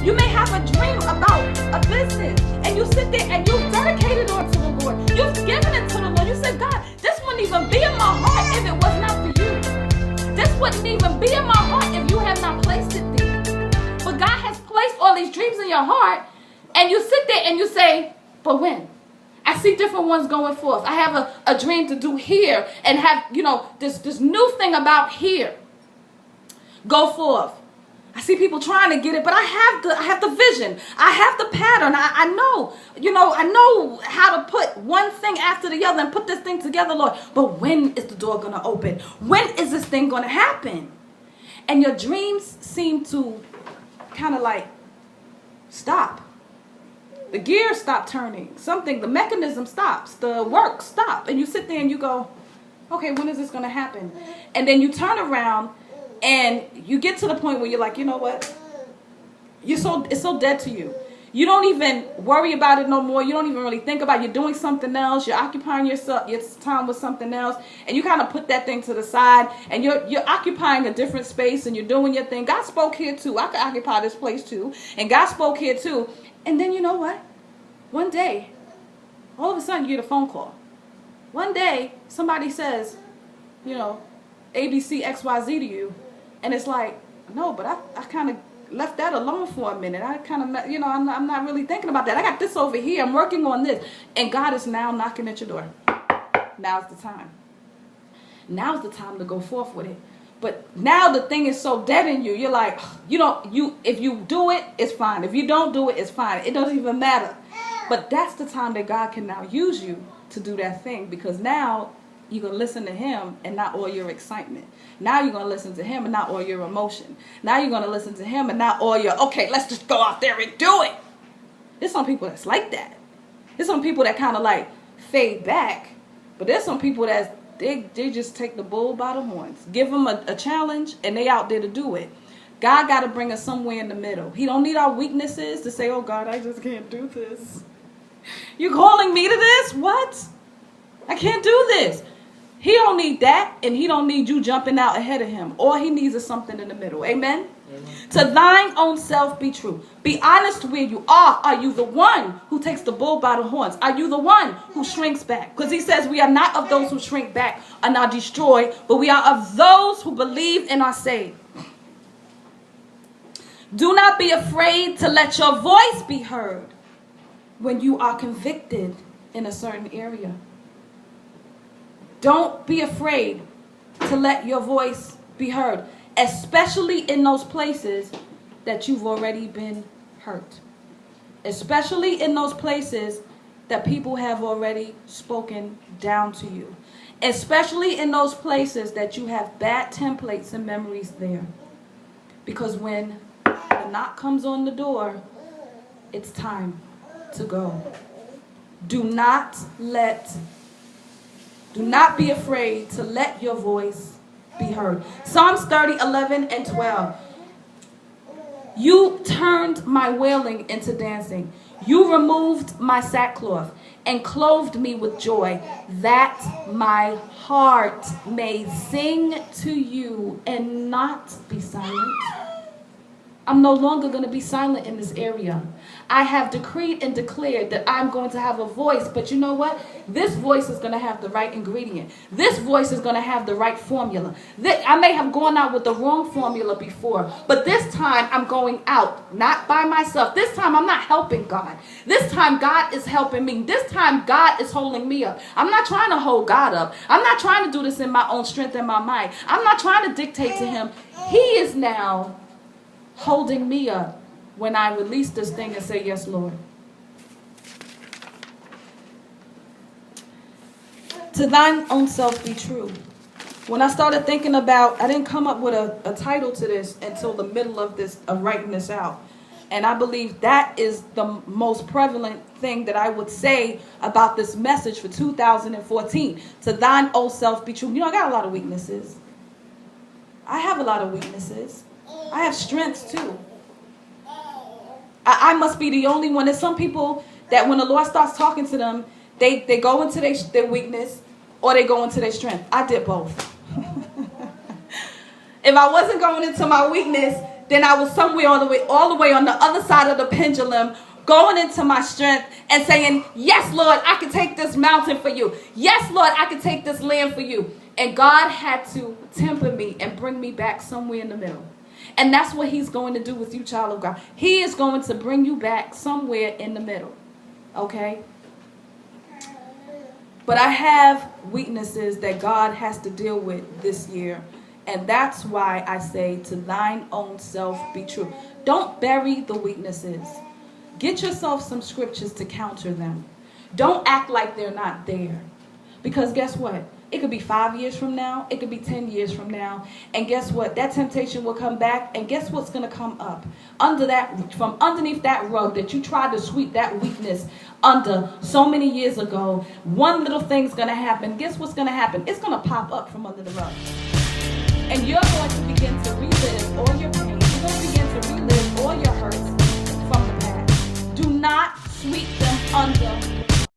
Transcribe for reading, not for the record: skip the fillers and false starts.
You may have a dream about a business, and you sit there and you've dedicated it to the Lord. You've given it to the Lord. You said, God, this wouldn't even be in my heart if it was not for you. This wouldn't even be in my heart if you have not placed it there. But God has placed all these dreams in your heart, and you sit there and you say, but when? I see different ones going forth. I have a dream to do here and have, this new thing about here. Go forth. I see people trying to get it, but I have the vision. I have the pattern. I know how to put one thing after the other and put this thing together, Lord. But when is the door going to open? When is this thing going to happen? And your dreams seem to kind of like stop. The gears stop turning. The mechanism stops. The work stops. And you sit there and you go, okay, when is this going to happen? And then you turn around and you get to the point where you're like, you know what? It's so dead to you. You don't even worry about it no more. You don't even really think about it. You're doing something else. You're occupying your time with something else. And you kind of put that thing to the side. And you're occupying a different space and you're doing your thing. God spoke here too. I could occupy this place too. And God spoke here too. And then you know what? One day, all of a sudden you get a phone call. One day, somebody says, ABC, XYZ to you. And it's like, no, but I kind of left that alone for a minute. I kind of, I'm not really thinking about that. I got this over here. I'm working on this. And God is now knocking at your door. Now's the time. Now's the time to go forth with it. But now the thing is so dead in you. You're like, if you do it, it's fine. If you don't do it, it's fine. It doesn't even matter. But that's the time that God can now use you to do that thing. Because now you're going to listen to him and not all your excitement. Now you're going to listen to him and not all your emotion. Now you're going to listen to him and not all your, okay, let's just go out there and do it. There's some people that's like that. There's some people that kind of like fade back. But there's some people that's, they just take the bull by the horns. Give them a challenge and they out there to do it. God got to bring us somewhere in the middle. He don't need our weaknesses to say, oh God, I just can't do this. You calling me to this? What? I can't do this. He don't need that, and he don't need you jumping out ahead of him. All he needs is something in the middle. Amen? Amen. To thine own self be true. Be honest where you are. Are you the one who takes the bull by the horns? Are you the one who shrinks back? Because he says we are not of those who shrink back and are destroyed, but we are of those who believe and are saved. Do not be afraid to let your voice be heard when you are convicted in a certain area. Don't be afraid to let your voice be heard, especially in those places that you've already been hurt. Especially in those places that people have already spoken down to you. Especially in those places that you have bad templates and memories there. Because when the knock comes on the door, it's time to go. Do not be afraid to let your voice be heard. Psalms 30, 11 and 12. You turned my wailing into dancing. You removed my sackcloth and clothed me with joy, that my heart may sing to you and not be silent. I'm no longer going to be silent in this area. I have decreed and declared that I'm going to have a voice. But you know what? This voice is going to have the right ingredient. This voice is going to have the right formula. I may have gone out with the wrong formula before. But this time I'm going out, not by myself. This time I'm not helping God. This time God is helping me. This time God is holding me up. I'm not trying to hold God up. I'm not trying to do this in my own strength and my mind. I'm not trying to dictate to him. He is now holding me up when I release this thing and say, yes, Lord. To thine own self be true. When I started thinking about, I didn't come up with a title to this until the middle of writing this out. And I believe that is the most prevalent thing that I would say about this message for 2014. To thine own self be true. I got a lot of weaknesses. I have a lot of weaknesses. I have strengths too. I must be the only one. There's some people that when the Lord starts talking to them, they go into their weakness or they go into their strength. I did both. If I wasn't going into my weakness, then I was somewhere all the way on the other side of the pendulum, going into my strength and saying, yes, Lord, I can take this mountain for you. Yes, Lord, I can take this land for you. And God had to temper me and bring me back somewhere in the middle. And that's what he's going to do with you, child of God. He is going to bring you back somewhere in the middle. Okay? But I have weaknesses that God has to deal with this year. And that's why I say to thine own self be true. Don't bury the weaknesses. Get yourself some scriptures to counter them. Don't act like they're not there. Because guess what? It could be 5 years from now. It could be 10 years from now. And guess what? That temptation will come back. And guess what's going to come up? From underneath that rug that you tried to sweep that weakness under so many years ago, one little thing's going to happen. Guess what's going to happen? It's going to pop up from under the rug. And you're going to begin to relive all your pain. You're going to begin to relive all your hurts from the past. Do not sweep them under